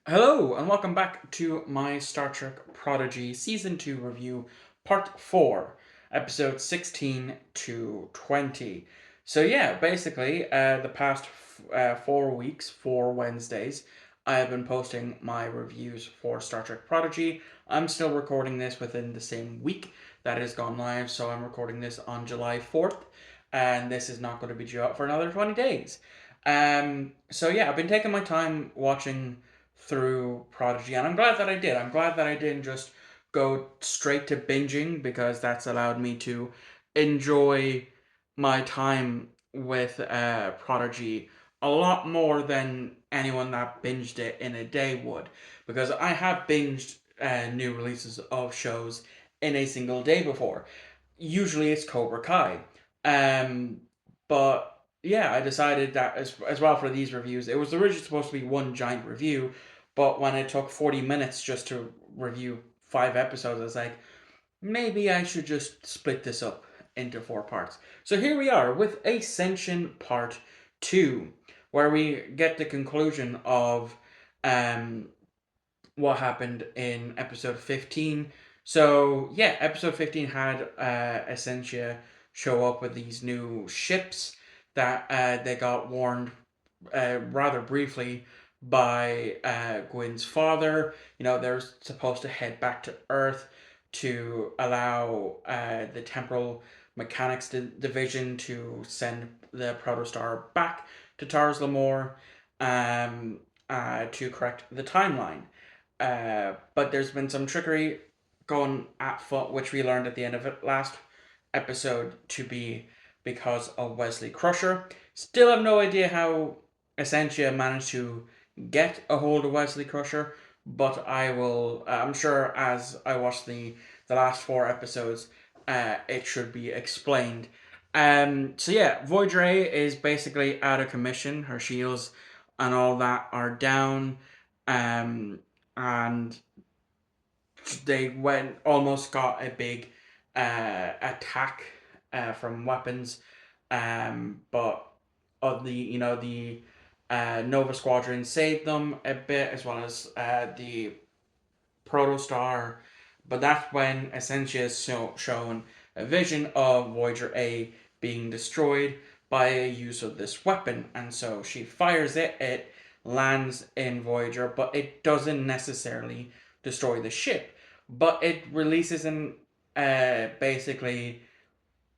Hello, and welcome back to my Star Trek Prodigy Season 2 review, Part 4, Episode 16 to 20. So, yeah, basically, the past 4 weeks, 4 Wednesdays, I have been posting my reviews for Star Trek Prodigy. I'm still recording this within the same week that it has gone live, so I'm recording this on July 4th, and this is not going to be due out for another 20 days. So, yeah, I've been taking my time watching through Prodigy, and I'm glad that I did. I'm glad that I didn't just go straight to binging because that's allowed me to enjoy my time with Prodigy a lot more than anyone that binged it in a day would. Because I have binged new releases of shows in a single day before. Usually it's Cobra Kai. Um, but yeah, I decided that as well for these reviews, it was originally supposed to be one giant review, but when it took 40 minutes just to review 5 episodes, I was like, maybe I should just split this up into 4 parts. So here we are with Ascension Part 2, where we get the conclusion of um, what happened in episode 15. So, yeah, episode 15 had Essentia show up with these new ships that they got warned rather briefly by Gwyn's father. You know, they're supposed to head back to Earth to allow the Temporal Mechanics Division to send the Protostar back to Tars Lamor to correct the timeline. But there's been some trickery going at foot, which we learned at the end of it last episode to be because of Wesley Crusher. Still have no idea how Essentia managed to get a hold of Wesley Crusher, but I will. I'm sure as I watch the last 4 episodes, it should be explained. So yeah, Voyager A is basically out of commission. Her shields and all that are down. Um, and they went almost got a big attack from weapons, but of the Nova Squadron saved them a bit as well as the Protostar, but that's when Essentia is shown a vision of Voyager A being destroyed by a use of this weapon, and so she fires it. It lands in Voyager, but it doesn't necessarily destroy the ship, but it releases an basically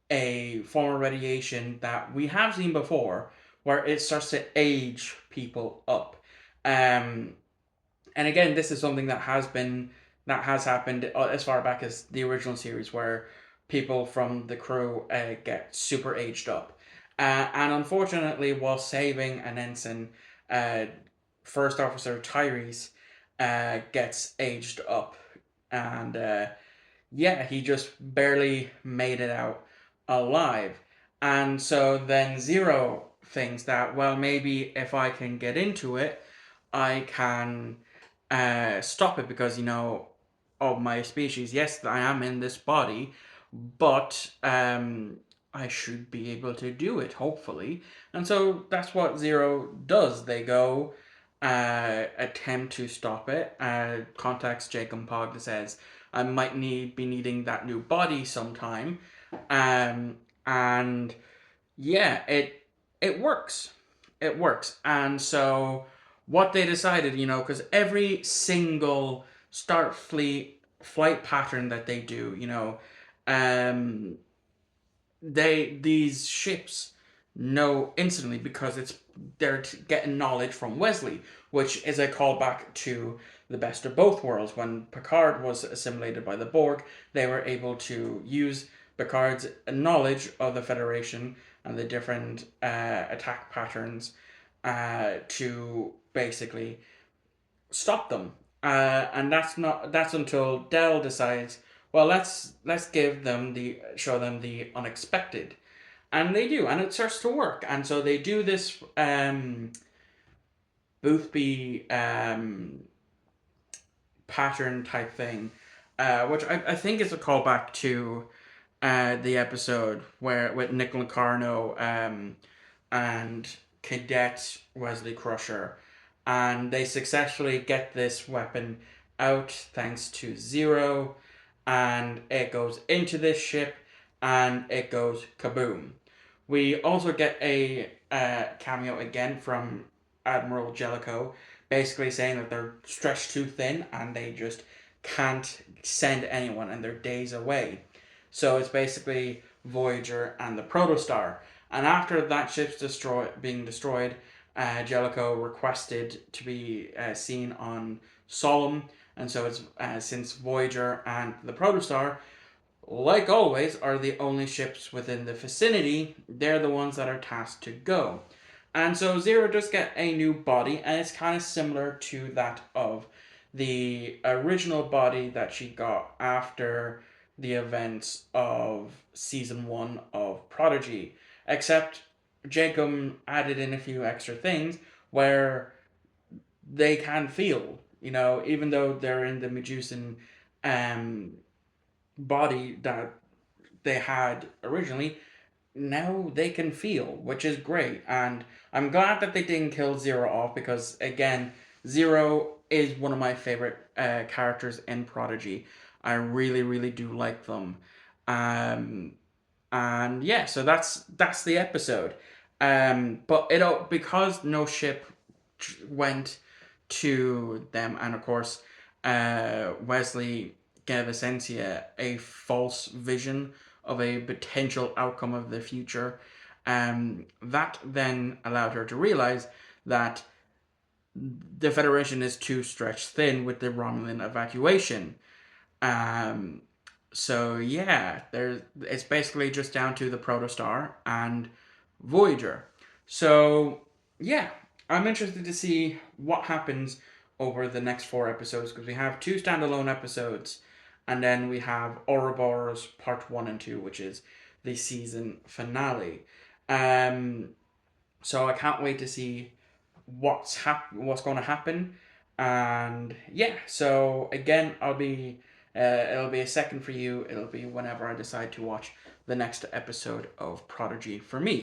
a form of radiation that we have seen before, where it starts to age people up. Um, and again, this is something that has happened as far back as the original series, where people from the crew get super aged up, and unfortunately, while saving an ensign, uh, First Officer Tyrese gets aged up, and yeah, he just barely made it out alive. And so then Zero thinks that, well, maybe if I can get into it, I can stop it because, of my species. Yes, I am in this body, but I should be able to do it, hopefully. And so that's what Zero does. They go attempt to stop it. Contacts Jacob Pog that says, I might be needing that new body sometime. And yeah, it works. It works. And so what they decided, because every single Starfleet flight pattern that they do, um, these ships know instantly because they're getting knowledge from Wesley, which is a callback to the best of both worlds. When Picard was assimilated by the Borg, they were able to use Picard's knowledge of the Federation and the different attack patterns to basically stop them. And that's until Dell decides, well, let's show them the unexpected, and they do, and it starts to work. And so they do this Boothby pattern type thing, which I think is a callback to the episode where with Nick Locarno and Cadet Wesley Crusher. and they successfully get this weapon out thanks to Zero, and it goes into this ship, and it goes kaboom. We also get a cameo again from Admiral Jellicoe, basically saying that they're stretched too thin and they just can't send anyone and they're days away. So it's basically Voyager and the Protostar. And after that ship's being destroyed, Jellicoe requested to be seen on Solemn, and so it's since Voyager and the Protostar, like always, are the only ships within the vicinity, they're the ones that are tasked to go. And so Zero does get a new body, and it's kind of similar to that of the original body that she got after the events of season 1 of Prodigy. Except Jacob added in a few extra things where they can feel, even though they're in the Medusan um, body that they had originally, now they can feel, which is great. And I'm glad that they didn't kill Zero off because, again, Zero is one of my favorite characters in Prodigy. I really, really do like them. Um, and yeah, so that's the episode. But it because no ship went to them, and of course, Wesley gave Essentia a false vision of a potential outcome of the future. That then allowed her to realize that the Federation is too stretched thin with the Romulan evacuation. Um, so yeah, it's basically just down to the Protostar and Voyager. So yeah, I'm interested to see what happens over the next 4 episodes because we have 2 standalone episodes, and then we have Ouroboros Part 1 and 2, which is the season finale. Um, so I can't wait to see what's going to happen, and yeah. So again, it'll be a second for you. It'll be whenever I decide to watch the next episode of Prodigy for me.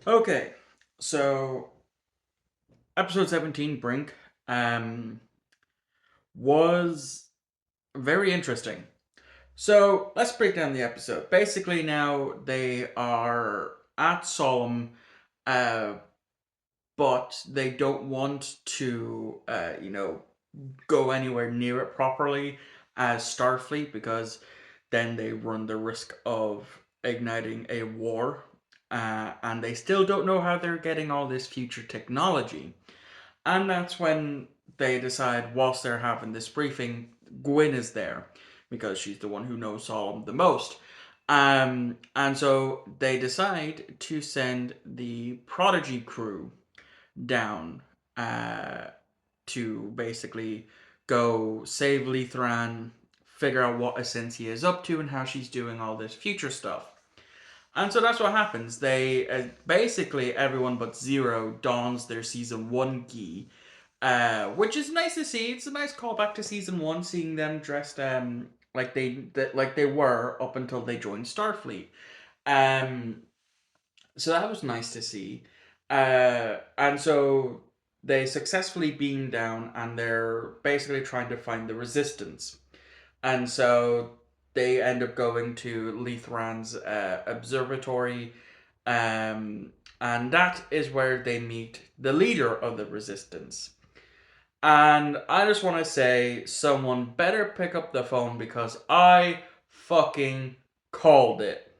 Okay, so episode 17, Brink, um, was very interesting. So let's break down the episode. Basically, now they are at Solemn, uh, but they don't want to, go anywhere near it properly as Starfleet because then they run the risk of igniting a war. And they still don't know how they're getting all this future technology. And that's when they decide, whilst they're having this briefing, Gwyn is there because she's the one who knows Solemn the most. And so they decide to send the Prodigy crew down uh, to basically go save Lithran, figure out what Essentia is up to and how she's doing all this future stuff. And so that's what happens. They basically everyone but Zero dons their season 1 gi, which is nice to see. It's a nice callback to season 1, seeing them dressed like they were up until they joined Starfleet. Um, so that was nice to see. And so they successfully beam down and they're basically trying to find the resistance. And so they end up going to Lithran's observatory. And that is where they meet the leader of the resistance. And I just want to say, someone better pick up the phone because I fucking called it.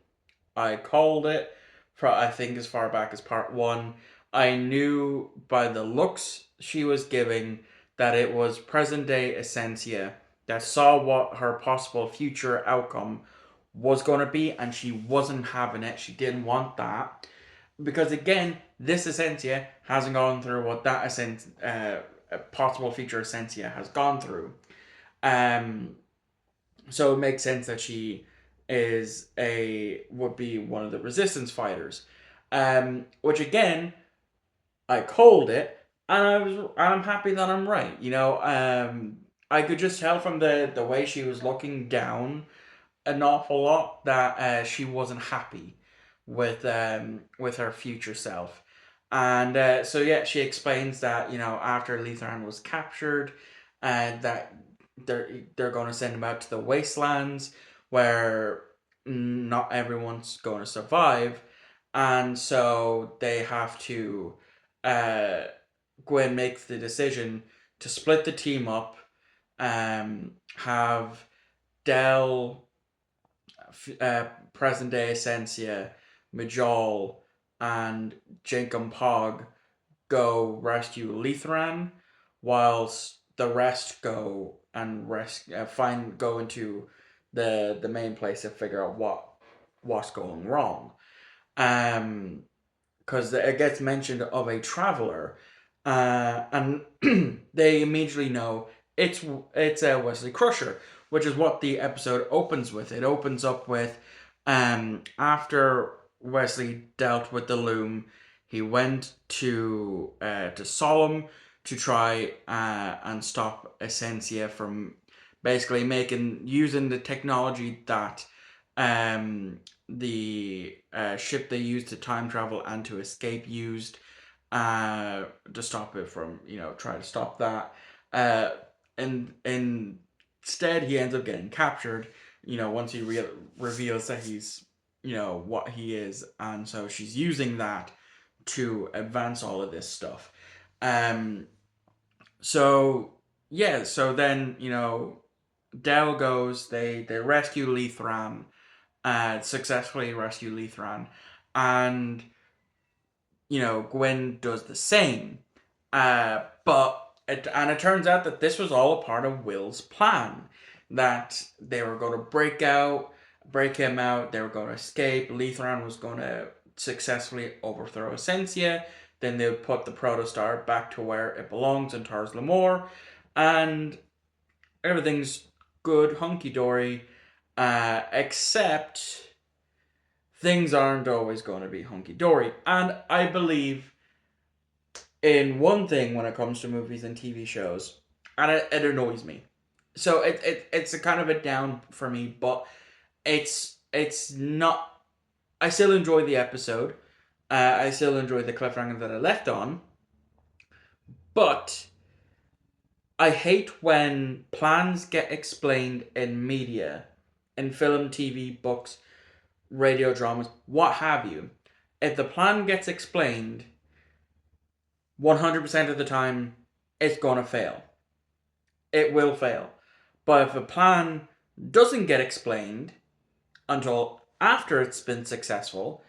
I called it for I think as far back as part 1. I knew by the looks she was giving that it was present day Essentia that saw what her possible future outcome was going to be, and she wasn't having it. She didn't want that. Because again, this Essentia hasn't gone through what that possible future Essentia has gone through. Um, so it makes sense that she would be one of the resistance fighters. Which again, I called it, and I'm happy that I'm right. I could just tell from the way she was looking down an awful lot that she wasn't happy with her future self. And so yeah, she explains that after Lethran was captured, that they're going to send him out to the wastelands where not everyone's going to survive, and so they have to. Uh, Gwen makes the decision to split the team up, have Dell, present day Essentia, Majol, and Jenkum Pog go rescue Lethran, whilst the rest go into the main place to figure out what's going wrong. Um, because it gets mentioned of a traveler, and they immediately know it's Wesley Crusher, which is what the episode opens with. It opens up with, after Wesley dealt with the loom, he went to Solemn to try and stop Essentia from basically using the technology that um the ship they used to time travel and to escape used, to stop it from, try to stop that. Uh, and instead, he ends up getting captured, once he reveals that he's, what he is. And so she's using that to advance all of this stuff. Um, so, yeah, so then, Dell goes, they rescue Lethran, successfully rescue Lethran, and Gwen does the same. But it turns out that this was all a part of Will's plan. That they were going to break him out. They were going to escape. Lethran was going to successfully overthrow Essentia. Then they would put the Protostar back to where it belongs in Tars Lamore, and everything's good, hunky dory, except things aren't always going to be hunky dory. And I believe in one thing when it comes to movies and TV shows, and it annoys me. So it's a kind of a down for me, but it's not. I still enjoy the episode. I still enjoy the cliffhanger that I left on, but I hate when plans get explained in media, in film, TV, books, radio dramas, what have you. If the plan gets explained, 100% of the time, it's gonna fail. It will fail. But if a plan doesn't get explained until after it's been successful,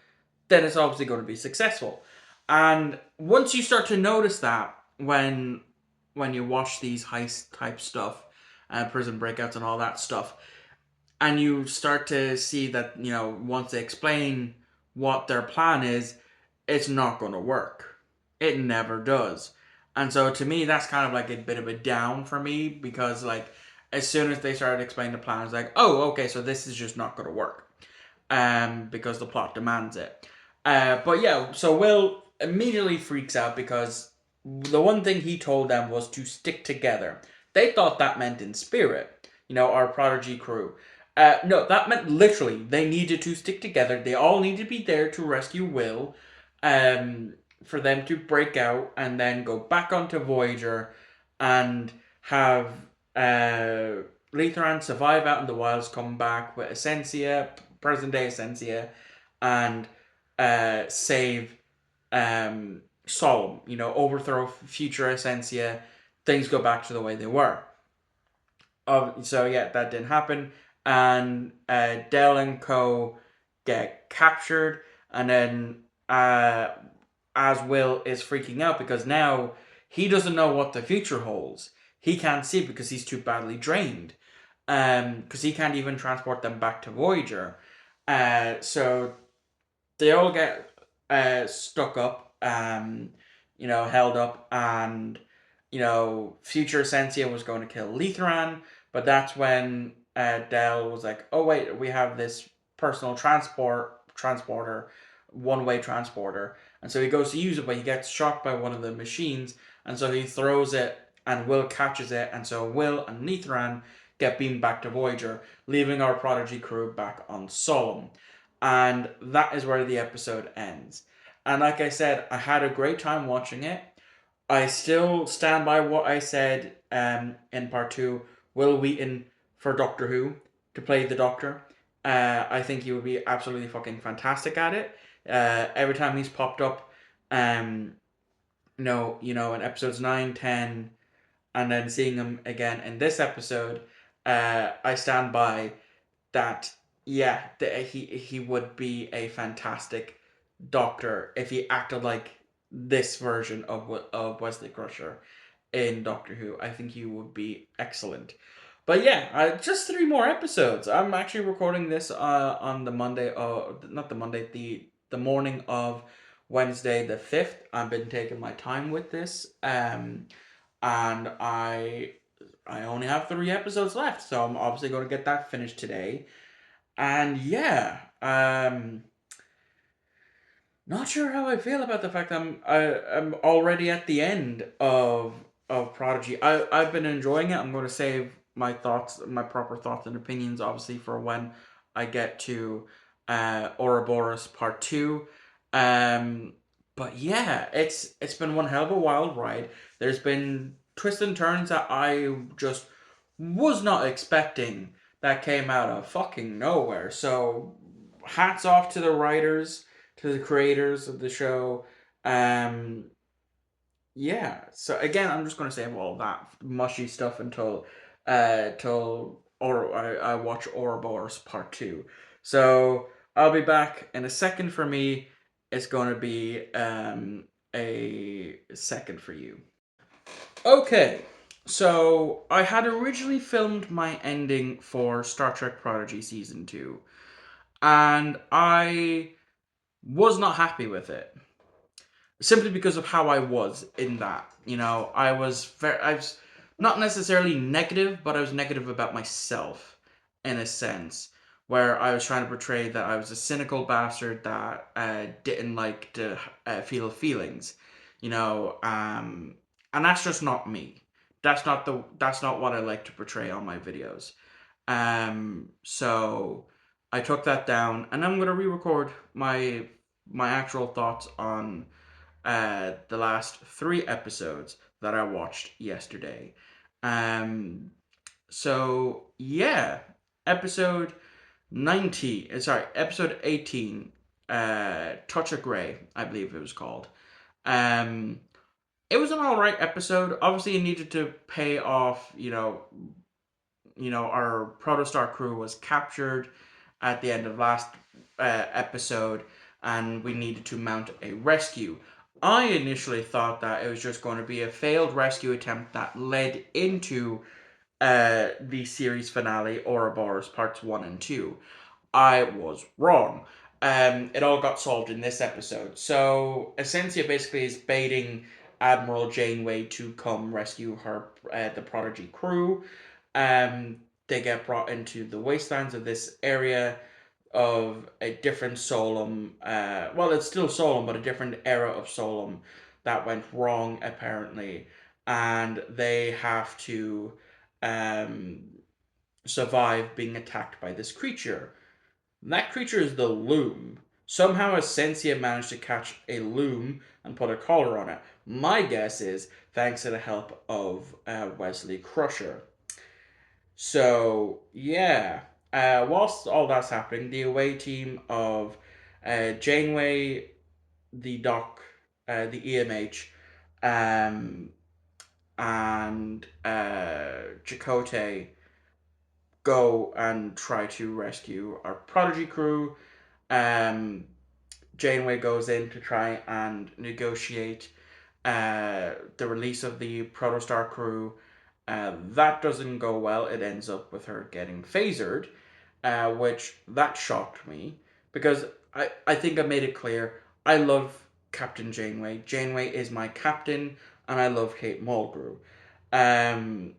then it's obviously going to be successful. And once you start to notice that when you watch these heist type stuff, prison breakouts and all that stuff, and you start to see that once they explain what their plan is, it's not going to work. It never does. And so to me, that's kind of like a bit of a down for me, because like as soon as they started explaining the plan, it's like, oh, okay, so this is just not going to work, because the plot demands it. But yeah, so Will immediately freaks out because the one thing he told them was to stick together. They thought that meant in spirit, our Prodigy crew. No, that meant literally they needed to stick together. They all needed to be there to rescue Will, for them to break out and then go back onto Voyager and have Lethran survive out in the wilds, come back with Essentia, present day Essentia, and save Solemn. Overthrow future Essentia. Things go back to the way they were. So yeah, that didn't happen, and Dell and Co get captured, and then as Will is freaking out because now he doesn't know what the future holds. He can't see because he's too badly drained. Because he can't even transport them back to Voyager. So they all get stuck up, held up, and future Sensia was going to kill Lethran, but that's when Dell was like, "Oh wait, we have this personal transporter, one-way transporter," and so he goes to use it, but he gets shocked by one of the machines, and so he throws it, and Will catches it, and so Will and Lethran get beamed back to Voyager, leaving our Prodigy crew back on Solemn. And that is where the episode ends. And like I said, I had a great time watching it. I still stand by what I said in part two. Will Wheaton for Doctor Who to play the Doctor. I think he would be absolutely fucking fantastic at it. Every time he's popped up, um, in episodes 9, 10, and then seeing him again in this episode, I stand by that. Yeah, he would be a fantastic Doctor if he acted like this version of Wesley Crusher in Doctor Who. I think he would be excellent. But yeah, just three more episodes. I'm actually recording this on the Monday, not the Monday, the morning of Wednesday the 5th. I've been taking my time with this, and I only have three episodes left, so I'm obviously going to get that finished today. And yeah, not sure how I feel about the fact I'm already at the end of Prodigy. I've been enjoying it. I'm going to save my thoughts, my proper thoughts and opinions, obviously, for when I get to Ouroboros Part Two. Um, but yeah, it's been one hell of a wild ride. There's been twists and turns that I just was not expecting that came out of fucking nowhere. So hats off to the writers, to the creators of the show. Um, yeah. So again, I'm just gonna save all that mushy stuff until or I watch Ouroboros Part Two. So I'll be back in a second. For me, it's gonna be a second for you. Okay. So I had originally filmed my ending for Star Trek Prodigy season 2, and I was not happy with it simply because of how I was in that. I was not necessarily negative, but I was negative about myself in a sense, where I was trying to portray that I was a cynical bastard that didn't like to feel feelings, and that's just not me. That's not what I like to portray on my videos. So I took that down, and I'm gonna re-record my actual thoughts on the last three episodes that I watched yesterday. Um, so yeah, episode episode 18, Touch of Grey, I believe it was called. Um, it was an alright episode. Obviously, it needed to pay off, our Protostar crew was captured at the end of last episode, and we needed to mount a rescue. I initially thought that it was just going to be a failed rescue attempt that led into the series finale, Ouroboros Parts 1 and 2. I was wrong. It all got solved in this episode. So Essentia basically is baiting Admiral Janeway to come rescue the Prodigy crew. Um, they get brought into the wastelands of this area of a different Solum. Well, it's still Solum, but a different era of Solum that went wrong apparently, and they have to um, survive being attacked by this creature. That creature is the Loom. Somehow Essentia managed to catch a Loom and put a collar on it. My guess is thanks to the help of Wesley Crusher. So, yeah. Whilst all that's happening, the away team of Janeway, the Doc, the EMH, um, and Chakotay go and try to rescue our Prodigy crew. Um, Janeway goes in to try and negotiate the release of the Protostar crew. That doesn't go well. It ends up with her getting phasered, which that shocked me because I think I made it clear I love Captain Janeway. Janeway is my captain, and I love Kate Mulgrew. Um,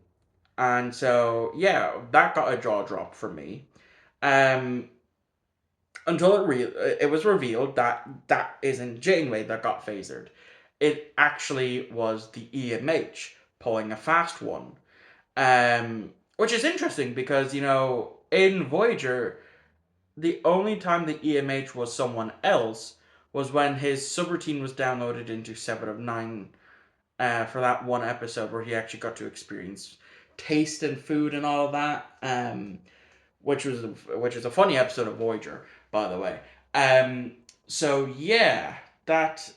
and so yeah, that got a jaw drop for me. Um, until it was revealed that that isn't Janeway that got phasered. It actually was the EMH pulling a fast one. Which is interesting because, in Voyager, the only time the EMH was someone else was when his subroutine was downloaded into 7 of 9 for that one episode where he actually got to experience taste and food and all of that. Which is a funny episode of Voyager, by the way. Um, so yeah, that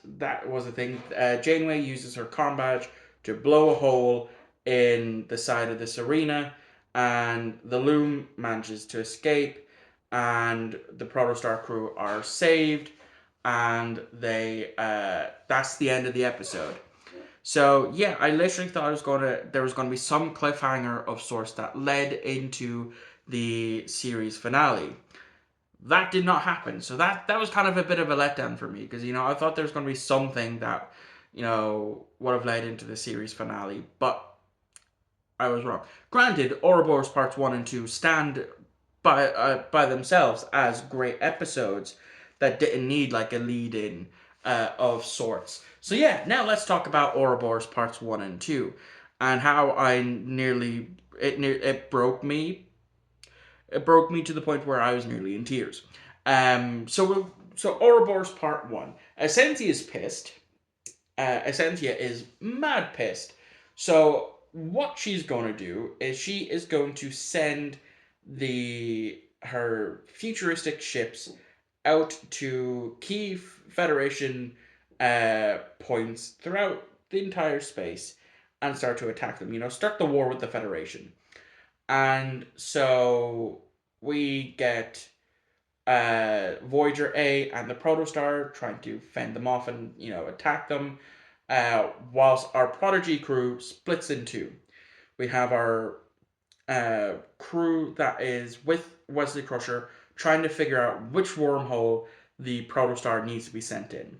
was a thing. Janeway uses her comm badge to blow a hole in the side of this arena, and the loom manages to escape, and the Protostar crew are saved, and they that's the end of the episode. So yeah, I literally thought there was gonna be some cliffhanger of sorts that led into the series finale. That did not happen. So that was kind of a bit of a letdown for me because I thought there was gonna be something that would have led into the series finale, but I was wrong. Granted, Ouroboros Parts 1 and 2 stand by themselves as great episodes that didn't need like a lead in of sorts. So yeah, now let's talk about Ouroboros Parts 1 and 2 and how it broke me. It broke me to the point where I was nearly in tears. So Ouroboros Part 1. Essentia is pissed. Essentia is mad pissed. So what she's going to do is she is going to send her futuristic ships out to key Federation points throughout the entire space and start to attack them. Start the war with the Federation. And so we get Voyager A and the Protostar trying to fend them off and attack them, whilst our Prodigy crew splits in two. We have our crew that is with Wesley Crusher trying to figure out which wormhole the Protostar needs to be sent in,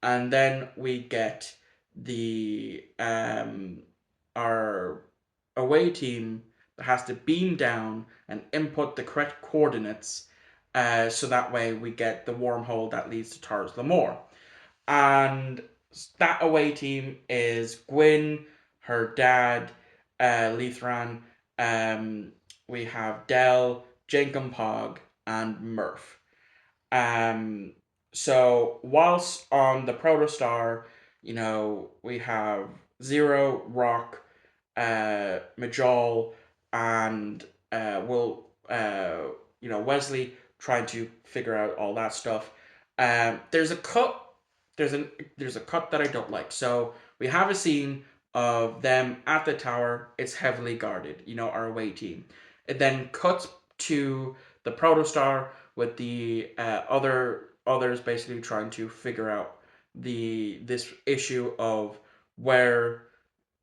and then we get the our away team that has to beam down and input the correct coordinates, so that way we get the wormhole that leads to Tars Lamore. And that away team is Gwyn, her dad, Lethran, we have Del, Jenkum Pog, and Murph. Um, so whilst on the Protostar, we have Zero, Rock, Majol, and Will, Wesley trying to figure out all that stuff. There's a cut. There's a cut that I don't like. So we have a scene of them at the tower. It's heavily guarded. Our away team. It then cuts to the Protostar with the others basically trying to figure out this issue of where's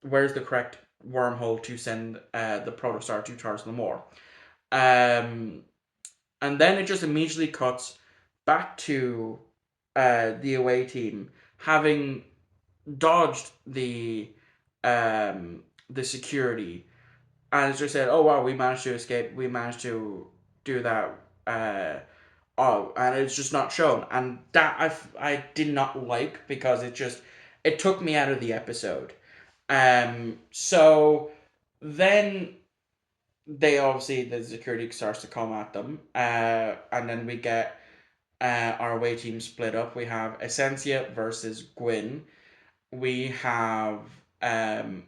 the correct wormhole to send the Protostar to Tars Lamore. Um, and then it just immediately cuts back to the away team having dodged the security, and it's just said, "Oh wow, we managed to escape. We managed to do that." And it's just not shown, and that I did not like because it took me out of the episode. So then the security starts to come at them, and then we get our away team split up. We have Essentia versus Gwyn. We have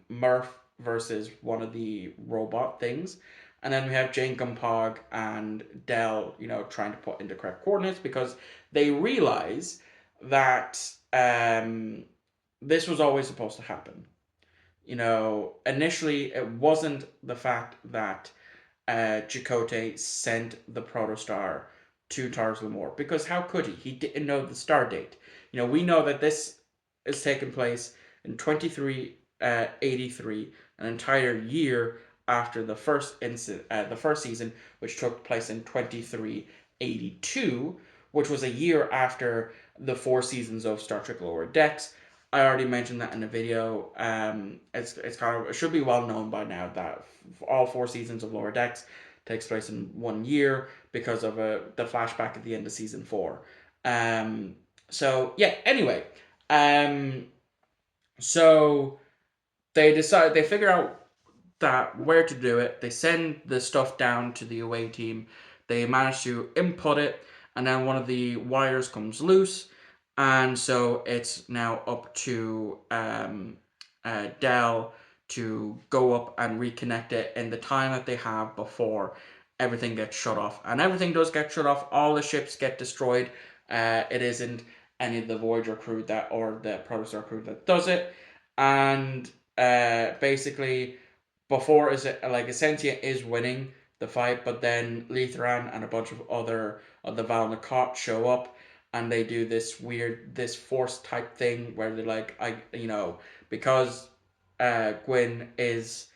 Murph versus one of the robot things. And then we have Jane Gumpog and Dell, trying to put into correct coordinates because they realize that this was always supposed to happen. Initially it wasn't the fact that Chakotay sent the Protostar to Tars Lamore, because how could he? He didn't know the star date. We know that this is taking place in 2383, an entire year after the first season, which took place in 2382, which was a year after the 4 seasons of Star Trek Lower Decks. I already mentioned that in the video. It's kind of, it should be well known by now that all 4 seasons of Lower Decks takes place in 1 year because of the flashback at the end of season 4. So yeah. Anyway, so they figure out that where to do it. They send the stuff down to the away team. They manage to input it, and then one of the wires comes loose, And so it's now up to Dell to go up and reconnect it in the time that they have before everything gets shut off. And everything does get shut off. All the ships get destroyed. It isn't any of the Voyager crew that or the Protostar crew that does it. And basically, before is it like Essentia is winning the fight, but then Lithran and a bunch of other of the Val Nakot show up, and they do this weird, this force type thing where they're like, because Gwyn is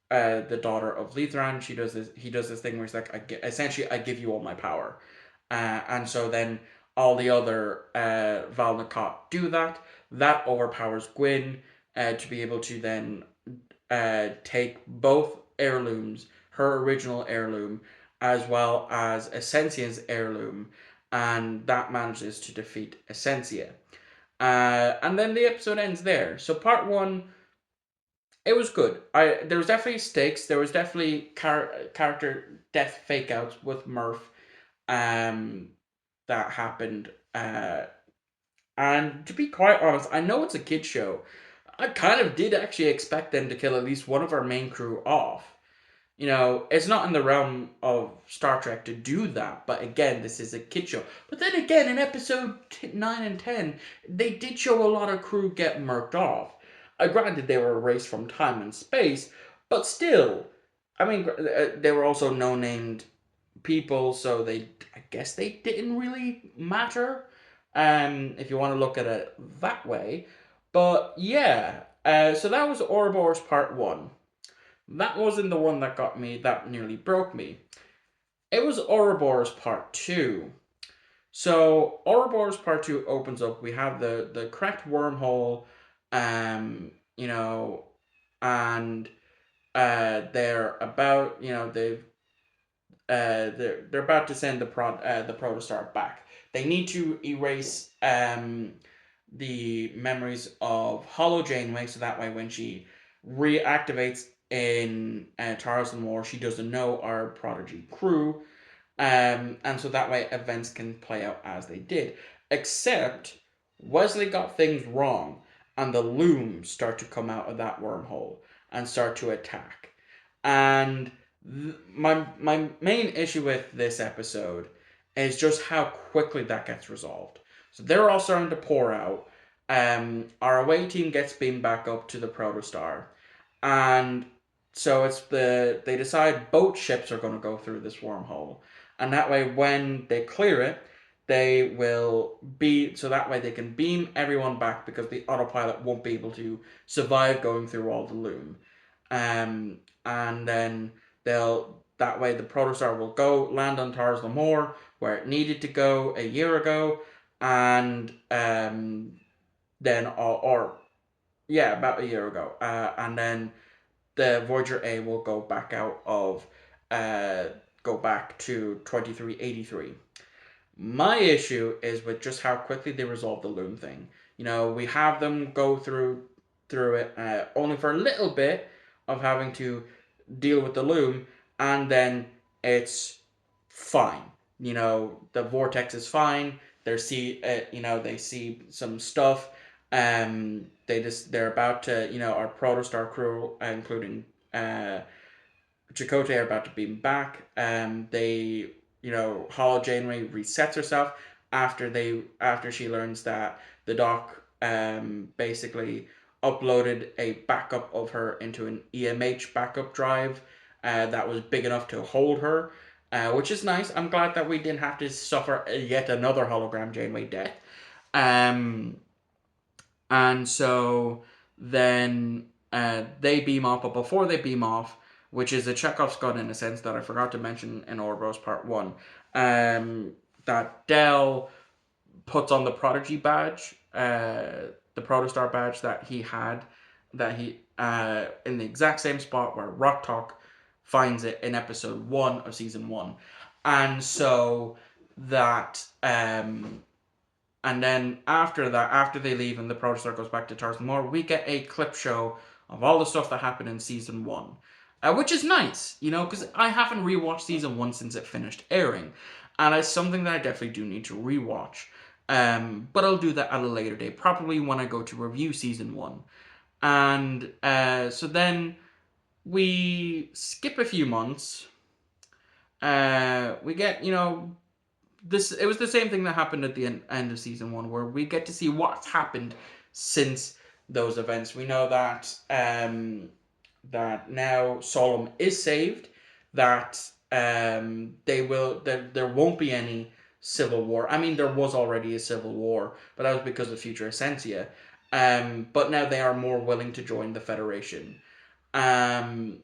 the daughter of Lithran, she does this. He does this thing where he's like, essentially, I give you all my power, and so then all the other Val Nakot do that. That overpowers Gwyn to be able to then take both heirlooms, her original heirloom, as well as Essensia's heirloom, and that manages to defeat Essentia. And then the episode ends there. So part one, it was good. There was definitely stakes. There was definitely character death fake outs with Murph, um, that happened. And to be quite honest, I know it's a kid show. I kind of did actually expect them to kill at least one of our main crew off. It's not in the realm of Star Trek to do that, but again, this is a kid show. But then again, in episode 9 and 10, they did show a lot of crew get murked off. Granted, they were erased from time and space, but still, I mean, they were also no-named people, so I guess they didn't really matter, if you want to look at it that way. But yeah, so that was Ouroboros Part 1. That wasn't the one that got me, that nearly broke me. It was Ouroboros Part 2. So Ouroboros Part 2 opens up. We have the correct wormhole, you know, and they're about, they're about to send the protostar back. They need to erase the memories of Hollow Janeway, so that way when she reactivates in Tarzan War, she doesn't know our Prodigy crew, and so that way events can play out as they did. Except Wesley got things wrong, and the looms start to come out of that wormhole and start to attack. And my main issue with this episode is just how quickly that gets resolved. So they're all starting to pour out. Our away team gets beamed back up to the Protostar, and so they decide both ships are going to go through this wormhole, and that way when they clear it, they will be so that way they can beam everyone back because the autopilot won't be able to survive going through all the loom. And then they'll that way the Protostar will go land on Tars Lamore where it needed to go a year ago, and then or yeah, about a year ago, and then the Voyager A will uh, go back to 2383. My issue is with just how quickly they resolve the loom thing. We have them go through it only for a little bit of having to deal with the loom, and then it's fine. The vortex is fine. They see some stuff. They're about to, our Protostar crew, including Chakotay, are about to beam back. Hollow Janeway resets herself after she learns that the doc basically uploaded a backup of her into an EMH backup drive that was big enough to hold her, which is nice. I'm glad that we didn't have to suffer yet another hologram Janeway death. Um, and so then they beam off, but before they beam off, which is a Chekhov's gun in a sense that I forgot to mention in Ouroboros Part 1, that Dell puts on the Prodigy badge, the Protostar badge that he had, in the exact same spot where Rock Talk finds it in episode 1 of season 1. And so that and then after that, after they leave and the Protostar goes back to Tarzan Moore, we get a clip show of all the stuff that happened in season 1. Which is nice, because I haven't rewatched season 1 since it finished airing. And it's something that I definitely do need to rewatch. But I'll do that at a later date, probably when I go to review season one. And so then we skip a few months. We get, this. It was the same thing that happened at the end of season one, where we get to see what's happened since those events. We know that now Solom is saved, that there won't be any civil war. I mean, there was already a civil war, but that was because of future Essentia. But now they are more willing to join the Federation. Um,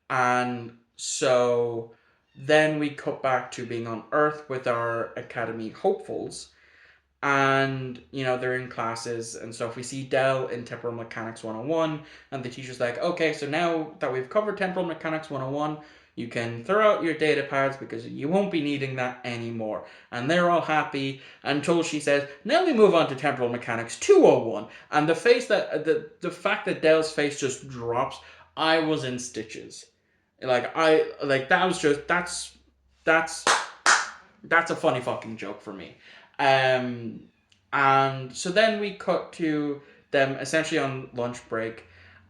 and so then we cut back to being on Earth with our Academy hopefuls, and they're in classes and stuff. We see Dell in Temporal Mechanics 101, and the teacher's like, okay, so now that we've covered Temporal Mechanics 101, you can throw out your data pads because you won't be needing that anymore. And they're all happy until she says, now we move on to Temporal Mechanics 201. And the fact that Dell's face just drops, I was in stitches. That was just that's that's a funny fucking joke for me. Um, and so then we cut to them essentially on lunch break,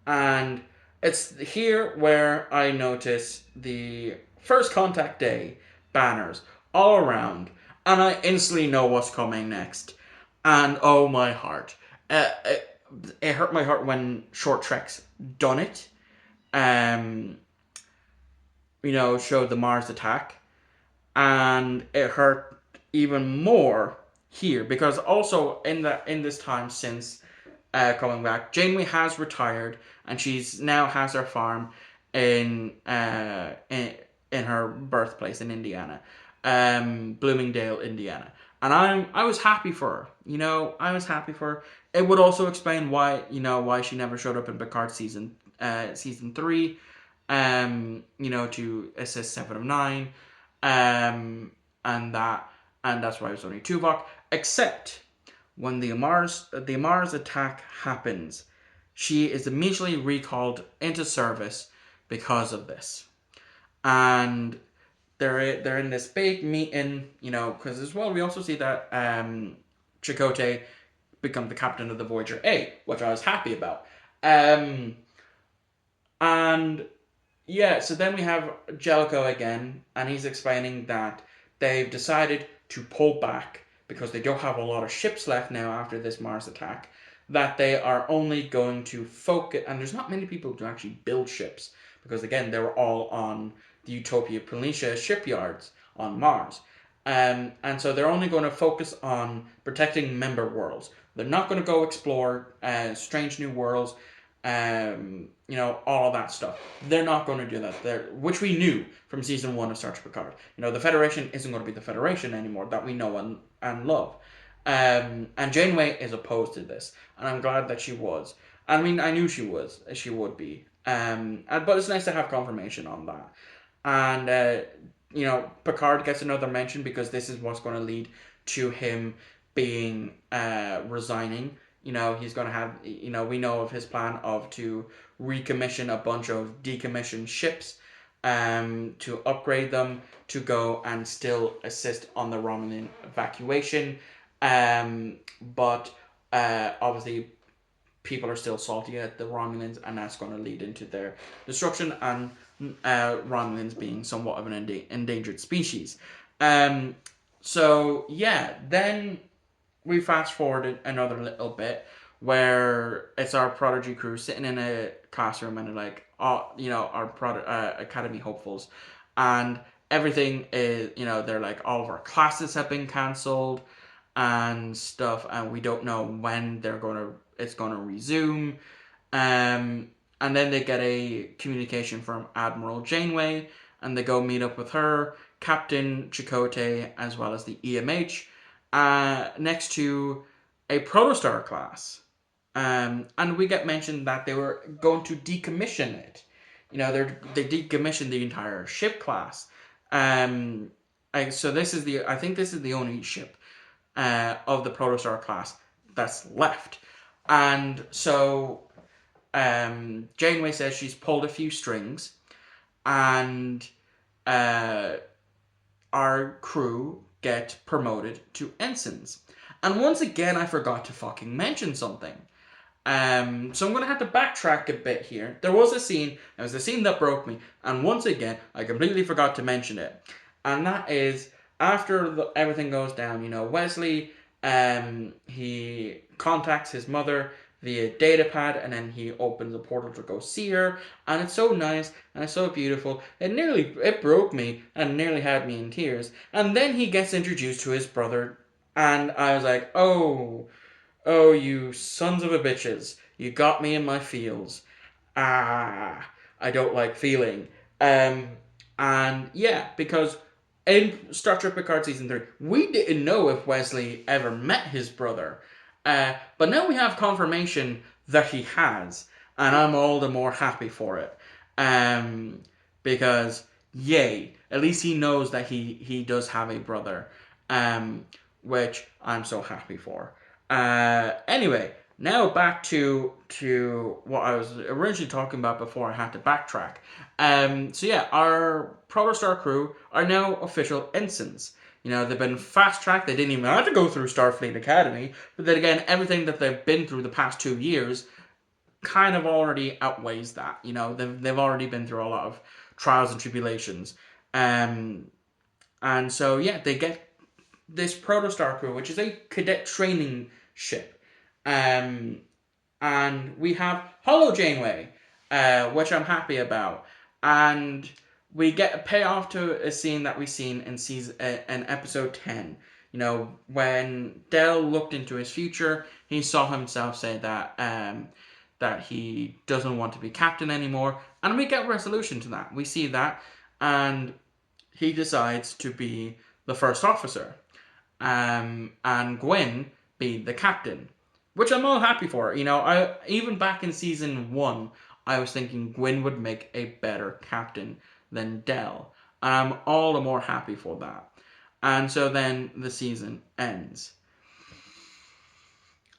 and it's here where I notice the first contact day banners all around, and I instantly know what's coming next. And oh my heart, it hurt my heart when Short Trek's done it. Um, showed the Mars attack, and it hurt even more here because also in this time since coming back, Janeway has retired and she's now has her farm in in her birthplace in Indiana, Bloomingdale, Indiana. And I was happy for her. I was happy for her. It would also explain why she never showed up in Picard season 3, to assist Seven of Nine, and that's why it was only Tuvok. Except when the Mars attack happens, she is immediately recalled into service because of this, and they're in this big meeting, because as well we also see that Chakotay become the captain of the Voyager A, which I was happy about, and yeah, so then we have Jellicoe again, and he's explaining that they've decided to pull back because they don't have a lot of ships left now after this Mars attack. That they are only going to focus, and there's not many people to actually build ships because again they were all on the Utopia Planitia shipyards on Mars, and so they're only going to focus on protecting member worlds. They're not going to go explore strange new worlds, all of that stuff. They're not going to do that. Which we knew from season 1 of Star Trek Picard. The Federation isn't going to be the Federation anymore that we know and love. And Janeway is opposed to this, and I'm glad that she was. I mean, I knew she would be. But it's nice to have confirmation on that. And Picard gets another mention because this is what's going to lead to him being resigning. He's going to have, we know of his plan of to recommission a bunch of decommissioned ships, to upgrade them to go and still assist on the Romulan evacuation. But obviously people are still salty at the Romulans, and that's going to lead into their destruction, and Romulans being somewhat of an endangered species. So yeah, then we fast forwarded another little bit where it's our Prodigy crew sitting in a classroom, and they're like, oh, our Academy hopefuls, and everything is, they're like, all of our classes have been cancelled and stuff, and we don't know when it's gonna resume. And then they get a communication from Admiral Janeway, and they go meet up with her, Captain Chakotay, as well as the EMH, next to a Protostar class. And we get mentioned that they were going to decommission it. They decommissioned the entire ship class. So I think this is the only ship of the Protostar class that's left. And so Janeway says she's pulled a few strings, and our crew get promoted to ensigns. And once again, I forgot to fucking mention something. So I'm gonna have to backtrack a bit here. There was a scene, it was the scene that broke me, and once again, I completely forgot to mention it. And that is after everything goes down. Wesley, he contacts his mother via datapad, and then he opens a portal to go see her, and it's so nice and it's so beautiful. It broke me and nearly had me in tears. And then he gets introduced to his brother, and I was like, oh. Oh, you sons of a bitches. You got me in my feels. Ah, I don't like feeling. Um, and yeah, because in Star Trek Picard Season 3, we didn't know if Wesley ever met his brother. But now we have confirmation that he has, and I'm all the more happy for it. Um, because, yay, at least he knows that he does have a brother, which I'm so happy for. Anyway, now back to what I was originally talking about before I had to backtrack. So yeah, our Protostar crew are now official ensigns. They've been fast tracked. They didn't even have to go through Starfleet Academy. But then again, everything that they've been through the past 2 years kind of already outweighs that. They've already been through a lot of trials and tribulations. Um, and so yeah, they get this Protostar crew, which is a cadet training ship. Um, and we have Hollow Janeway, which I'm happy about. And we get a payoff to a scene that we've seen in episode 10. When Del looked into his future, he saw himself say that he doesn't want to be captain anymore, and we get resolution to that. We see that, and he decides to be the first officer, and Gwen be the captain, which I'm all happy for. I even back in season 1, I was thinking Gwen would make a better captain than Del, and I'm all the more happy for that. And so then the season ends.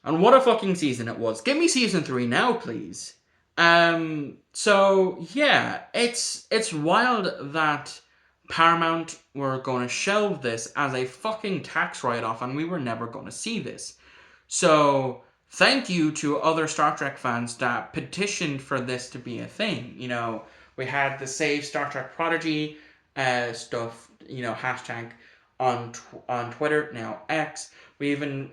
And what a fucking season it was. Give me season 3 now, please. So yeah, it's wild that Paramount were going to shelve this as a fucking tax write-off, and we were never going to see this. So thank you to other Star Trek fans that petitioned for this to be a thing. We had the Save Star Trek Prodigy stuff, hashtag on Twitter, now X. We even,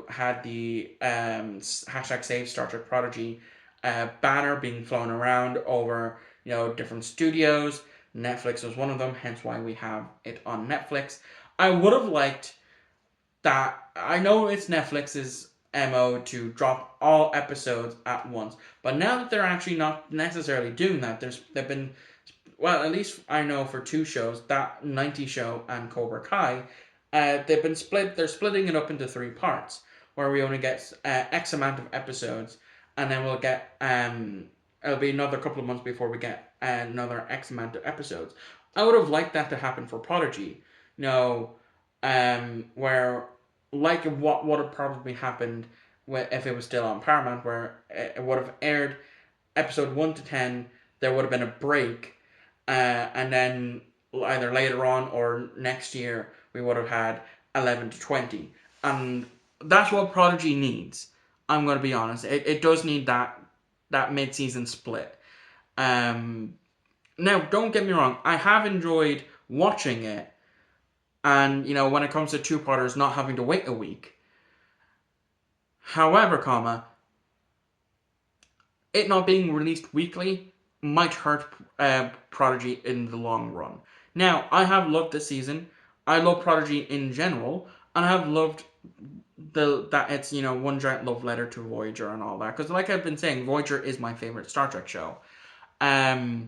had the hashtag Save Star Trek Prodigy banner being flown around over, different studios. Netflix was one of them, hence why we have it on Netflix. I would have liked that. I know it's Netflix's MO to drop all episodes at once, but now that they're actually not necessarily doing that, they've been, well, at least I know for 2 shows, that 90 show and Cobra Kai, they've been split. They're splitting it up into 3 parts, where we only get X amount of episodes, and then we'll get it'll be another couple of months before we get another X amount of episodes. I would have liked that to happen for Prodigy, where like what would have probably happened if it was still on Paramount, where it would have aired episode 1 to 10. There would have been a break, and then either later on or next year we would have had 11 to 20, and that's what Prodigy needs. I'm going to be honest. It does need that mid-season split. Now, don't get me wrong. I have enjoyed watching it, and when it comes to 2-parters, not having to wait a week. However, it not being released weekly might hurt Prodigy in the long run. Now, I have loved this season. I love Prodigy in general, and I have loved that it's one giant love letter to Voyager and all that. Because like I've been saying, Voyager is my favorite Star Trek show. But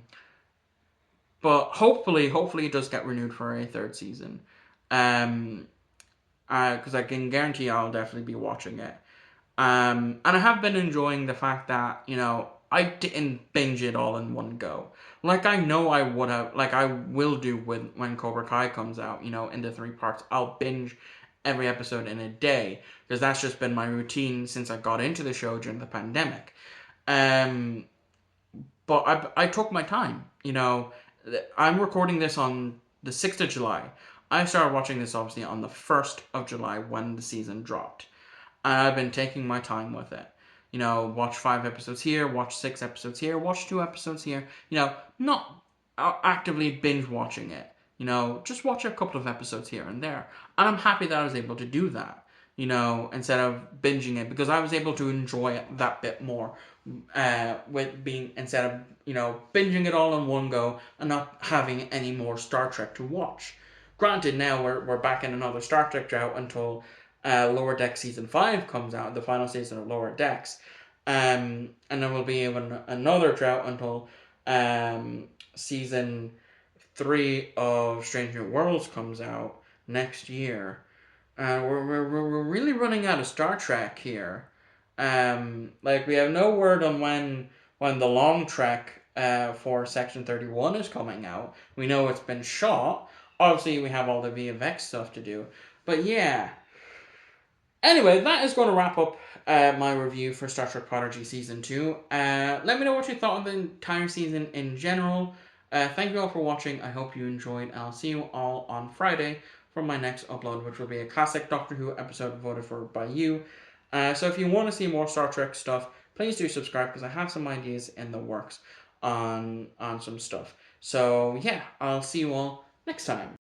hopefully it does get renewed for a 3rd season. Because I can guarantee I'll definitely be watching it. And I have been enjoying the fact that, I didn't binge it all in one go. Like I know I would have, like I will do when Cobra Kai comes out, into 3 parts. I'll binge every episode in a day, because that's just been my routine since I got into the show during the pandemic. But I took my time, I'm recording this on the 6th of July. I started watching this obviously on the 1st of July when the season dropped. and I've been taking my time with it. Watch 5 episodes here, watch 6 episodes here, watch 2 episodes here. Not actively binge watching it. Just watch a couple of episodes here and there. And I'm happy that I was able to do that, instead of binging it, because I was able to enjoy it that bit more, with being, instead of, binging it all in one go and not having any more Star Trek to watch. Granted, now we're back in another Star Trek drought until Lower Decks Season 5 comes out, the final season of Lower Decks. And there will be even another drought until Season 3 of Strange New Worlds comes out next year. We're really running out of Star Trek here. We have no word on when the long trek for Section 31 is coming out. We know it's been shot. Obviously, we have all the VFX stuff to do. But yeah. Anyway, that is going to wrap up my review for Star Trek Prodigy Season 2. Let me know what you thought of the entire season in general. Thank you all for watching. I hope you enjoyed. I'll see you all on Friday for my next upload, which will be a classic Doctor Who episode voted for by you. So if you want to see more Star Trek stuff, please do subscribe, because I have some ideas in the works on some stuff. So yeah, I'll see you all next time.